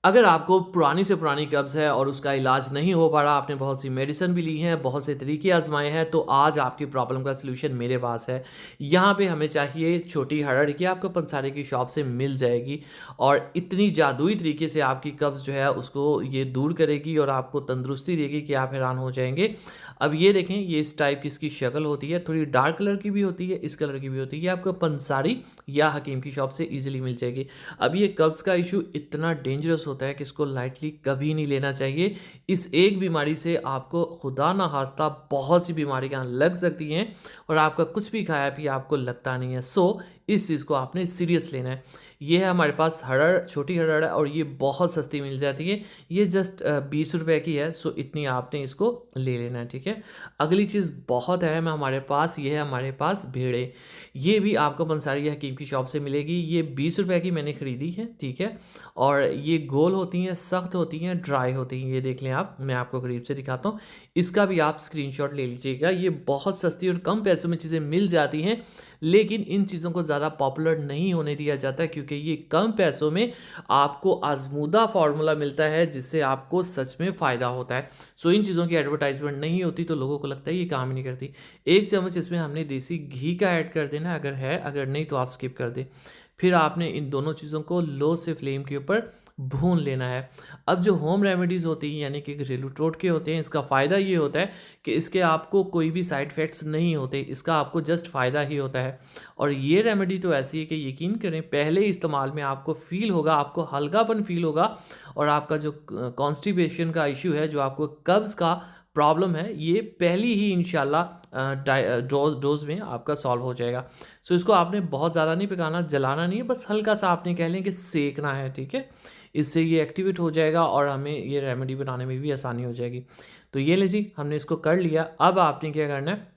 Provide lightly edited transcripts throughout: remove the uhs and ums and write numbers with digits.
अगर आपको पुरानी से पुरानी कब्ज़ है और उसका इलाज नहीं हो पा रहा, आपने बहुत सी मेडिसिन भी ली हैं, बहुत से तरीके आज़माए हैं, तो आज आपकी प्रॉब्लम का सॉल्यूशन मेरे पास है। यहाँ पे हमें चाहिए छोटी हरड़ की, आपको पंसारी की शॉप से मिल जाएगी और इतनी जादुई तरीके से आपकी कब्ज़ जो है उसको ये दूर करेगी और आपको तंदुरुस्ती देगी कि आप हैरान हो जाएँगे। अब ये देखें, ये इस टाइप की इसकी शक्ल होती है, थोड़ी डार्क कलर की भी होती है, इस कलर की भी होती है। ये आपको पंसारी या हकीम की शॉप से ईज़िली मिल जाएगी। अब ये कब्ज़ का इशू इतना डेंजरस होता है कि इसको लाइटली कभी नहीं लेना चाहिए। इस एक बीमारी से आपको खुदा ना खास्ता बहुत सी बीमारियाँ लग सकती हैं और आपका कुछ भी खाया पिया आपको लगता नहीं है। सो इस चीज़ को आपने सीरियस लेना है। ये है हमारे पास हरड़, छोटी हरड़ है और ये बहुत सस्ती मिल जाती है। ये जस्ट 20 रुपए की है, सो इतनी आपने इसको ले लेना है, ठीक है। अगली चीज़ बहुत अहम है हमारे पास, ये है हमारे पास भेड़ें। ये भी आपको पंसारी या हकीम की शॉप से मिलेगी। ये 20 रुपए की मैंने खरीदी है, ठीक है। और ये गोल होती हैं, सख्त होती हैं, ड्राई होती हैं। ये देख लें आप, मैं आपको करीब से दिखाता हूँ। इसका भी आप स्क्रीनशॉट ले लीजिएगा। ये बहुत सस्ती और कम पैसों में चीज़ें मिल जाती हैं, लेकिन इन चीज़ों को ज़्यादा पॉपुलर नहीं होने दिया जाता क्योंकि ये कम पैसों में आपको आज़मूदा फ़ॉर्मूला मिलता है जिससे आपको सच में फ़ायदा होता है। सो इन चीज़ों की एडवर्टाइज़मेंट नहीं होती तो लोगों को लगता है ये काम ही नहीं करती। 1 चम्मच इसमें हमने देसी घी का ऐड कर देना अगर है, अगर नहीं तो आप स्किप कर दें। फिर आपने इन दोनों चीज़ों को लो से फ्लेम के ऊपर भून लेना है। अब जो होम रेमेडीज़ होती हैं यानी कि घरेलू टोटके होते हैं, इसका फ़ायदा ये होता है कि इसके आपको कोई भी साइड इफ़ेक्ट्स नहीं होते, इसका आपको जस्ट फ़ायदा ही होता है। और ये रेमेडी तो ऐसी है कि यकीन करें पहले इस्तेमाल में आपको फ़ील होगा, आपको हल्कापन फ़ील होगा और आपका जो कॉन्स्टिपेशन का इश्यू है, जो आपको कब्ज़ का प्रॉब्लम है, ये पहली ही इंशाल्लाह डोज़ में आपका सॉल्व हो जाएगा। सो इसको आपने बहुत ज़्यादा नहीं पकाना, जलाना नहीं है, बस हल्का-सा आपने कह लें कि सेंकना है, ठीक है? इससे ये एक्टिवेट हो जाएगा और हमें ये रेमेडी बनाने में भी आसानी हो जाएगी। तो ये लें जी, हमने इसको कर लिया। अब आपने क्या करना है,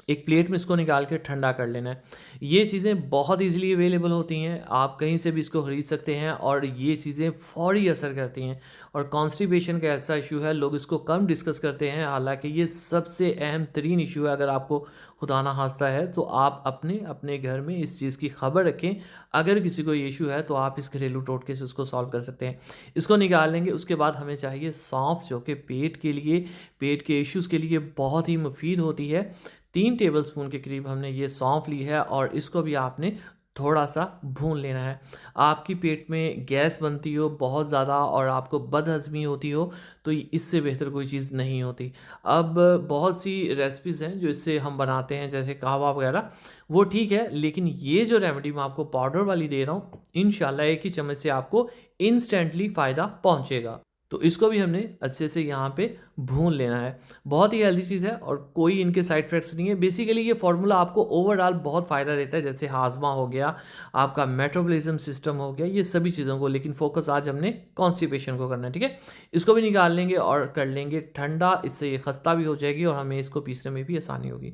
एक प्लेट में इसको निकाल के ठंडा कर लेना है। ये चीज़ें बहुत ईज़िली अवेलेबल होती हैं, आप कहीं से भी इसको खरीद सकते हैं और ये चीज़ें फ़ौरी असर करती हैं। और कॉन्स्टिपेशन का ऐसा इश्यू है, लोग इसको कम डिस्कस करते हैं, हालाँकि ये सबसे अहम तरीन इश्यू है। अगर आपको खुदा ना खास्ता है, तो आप अपने घर में इस चीज़ की खबर रखें। अगर किसी को ये इश्यू है, तो आप इस घरेलू टोटके से उसको सॉल्व कर सकते हैं। इसको निकाल लेंगे, उसके बाद हमें चाहिए सौंफ, जो कि पेट के लिए, पेट के इश्यूज़ के लिए बहुत ही मुफ़ीद होती है। 3 टेबलस्पून के करीब हमने ये सौंफ ली है और इसको भी आपने थोड़ा-सा भून लेना है। आपकी पेट में गैस बनती हो बहुत ज़्यादा और आपको बदहज़मी होती हो, तो इससे बेहतर कोई चीज़ नहीं होती। अब बहुत सी रेसिपीज़ हैं जो इससे हम बनाते हैं, जैसे कहवा वगैरह, वो ठीक है, लेकिन ये जो रेमेडी मैं आपको पाउडर वाली दे रहा हूँ, इंशाल्लाह 1 ही चम्मच से आपको इंस्टेंटली फ़ायदा पहुँचेगा। तो इसको भी हमने अच्छे से यहाँ पे भून लेना है। बहुत ही हेल्दी चीज़ है और कोई इनके साइड इफ़ेक्ट्स नहीं है। बेसिकली ये फ़ॉर्मूला आपको ओवरऑल बहुत फ़ायदा देता है, जैसे हाज़मा हो गया, आपका मेटाबॉलिज़्म सिस्टम हो गया, ये सभी चीज़ों को, लेकिन फ़ोकस आज हमने कॉन्स्टिपेशन को करना है, ठीक है? इसको भी निकाल लेंगे और कर लेंगे ठंडा, इससे ये खस्ता भी हो जाएगी और हमें इसको पीसने में भी आसानी होगी।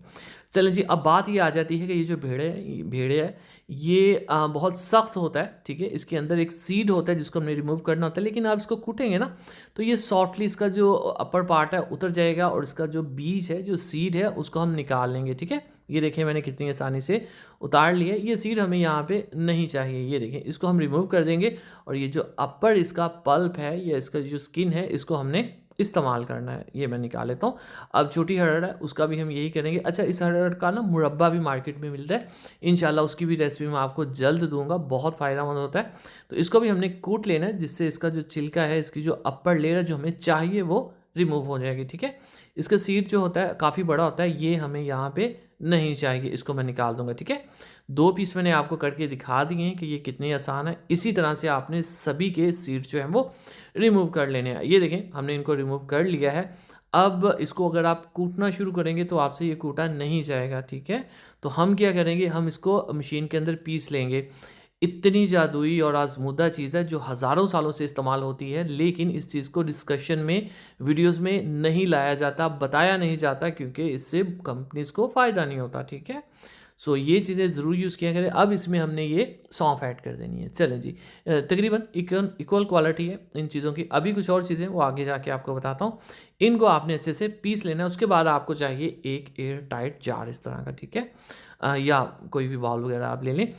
चलें जी, अब बात ये आ जाती है कि ये जो भेड़े है, ये बहुत सख्त होता है, ठीक है? इसके अंदर एक सीड होता है जिसको हमने रिमूव करना होता है, लेकिन आप इसको कूटेंगे ना, तो ये सॉफ्टली इसका जो अपर पार्ट है उतर जाएगा और इसका जो बीज है, जो सीड है, उसको हम निकाल लेंगे, ठीक है? ये देखें मैंने कितनी आसानी से उतार लिया है। ये सीड हमें यहाँ पे नहीं चाहिए, ये देखें, इसको हम रिमूव कर देंगे और ये जो अपर इसका पल्प है या इसका जो स्किन है, इसको हमने इस्तेमाल करना है। ये मैं निकाल लेता हूँ। अब छोटी हरड़ है, उसका भी हम यही करेंगे। अच्छा, इस हरड़ का ना मुरब्बा भी मार्केट में मिलता है, इंशाल्लाह उसकी भी रेसिपी मैं आपको जल्द दूँगा, बहुत फ़ायदेमंद होता है। तो इसको भी हमने कूट लेना है, जिससे इसका जो छिलका है, इसकी जो अपर लेयर है जो हमें चाहिए, वो रिमूव हो जाएगी, ठीक है? इसका सीड जो होता है काफ़ी बड़ा होता है, ये हमें यहाँ पे नहीं चाहिए, इसको मैं निकाल दूँगा, ठीक है? 2 पीस मैंने आपको करके दिखा दिए हैं कि ये कितने आसान है। इसी तरह से आपने सभी के सीड जो हैं वो रिमूव कर लेने हैं। ये देखें, हमने इनको रिमूव कर लिया है। अब इसको अगर आप कूटना शुरू करेंगे तो आपसे ये कूटा नहीं जाएगा, ठीक है? तो हम क्या करेंगे, हम इसको मशीन के अंदर पीस लेंगे। इतनी जादुई और आज़मूदा चीज़ है जो हज़ारों सालों से इस्तेमाल होती है, लेकिन इस चीज़ को डिस्कशन में, वीडियोज़ में नहीं लाया जाता, बताया नहीं जाता क्योंकि इससे कंपनीज़ को फ़ायदा नहीं होता, ठीक है? सो ये चीज़ें ज़रूर यूज़ किया करें। अब इसमें हमने ये सौंफ ऐड कर देनी है। चलें जी, तकरीबन इक्वल क्वालिटी है इन चीज़ों की। अभी कुछ और चीज़ें वो आगे जाके आपको बताता हूँ। इनको आपने अच्छे से पीस लेना है, उसके बाद आपको चाहिए एक एयर टाइट जार इस तरह का, ठीक है? या कोई भी बाउल वगैरह आप ले लें।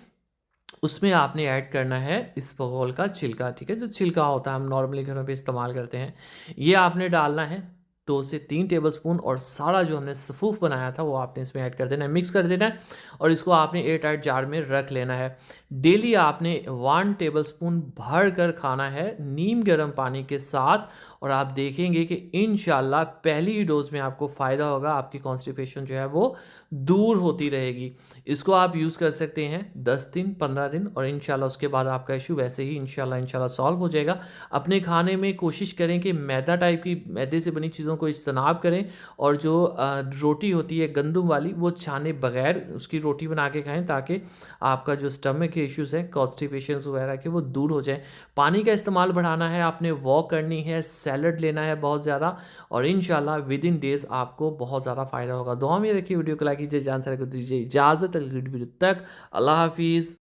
उसमें आपने ऐड करना है इसबगोल का छिलका, ठीक है? जो छिलका होता है हम नॉर्मली घरों पे इस्तेमाल करते हैं, ये आपने डालना है 2 से 3 टेबलस्पून और सारा जो हमने सफ़ूफ बनाया था वो आपने इसमें ऐड कर देना है, मिक्स कर देना है और इसको आपने एयर टाइट जार में रख लेना है। डेली आपने 1 टेबलस्पून भर कर खाना है नीम गर्म पानी के साथ और आप देखेंगे कि इंशाल्लाह पहली ही डोज़ में आपको फ़ायदा होगा, आपकी कॉन्स्टिपेशन जो है वो दूर होती रहेगी। इसको आप यूज़ कर सकते हैं 10 दिन, 15 दिन और इंशाल्लाह उसके बाद आपका इश्यू वैसे ही इंशाल्लाह सॉल्व हो जाएगा। अपने खाने में कोशिश करें कि मैदा टाइप की मैदे से बनी चीज़ों को इज्तनाब करें और जो रोटी होती है गंदुम वाली वो छाने बगैर उसकी रोटी बना के खाएँ ताकि आपका जो स्टमक के इश्यूज़ हैं, कॉन्स्टिपेशंस वगैरह के वो दूर हो जाएँ। पानी का इस्तेमाल बढ़ाना है, आपने वॉक करनी है, सैलड लेना है बहुत ज़्यादा और इंशाल्लाह विद इन डेज़ आपको बहुत ज़्यादा फ़ायदा होगा। दुआ में रखिए, वीडियो को लाइक कीजिए, जान से दीजिए इजाज़त, अगली वीडियो तक अल्लाह हाफ़िज़।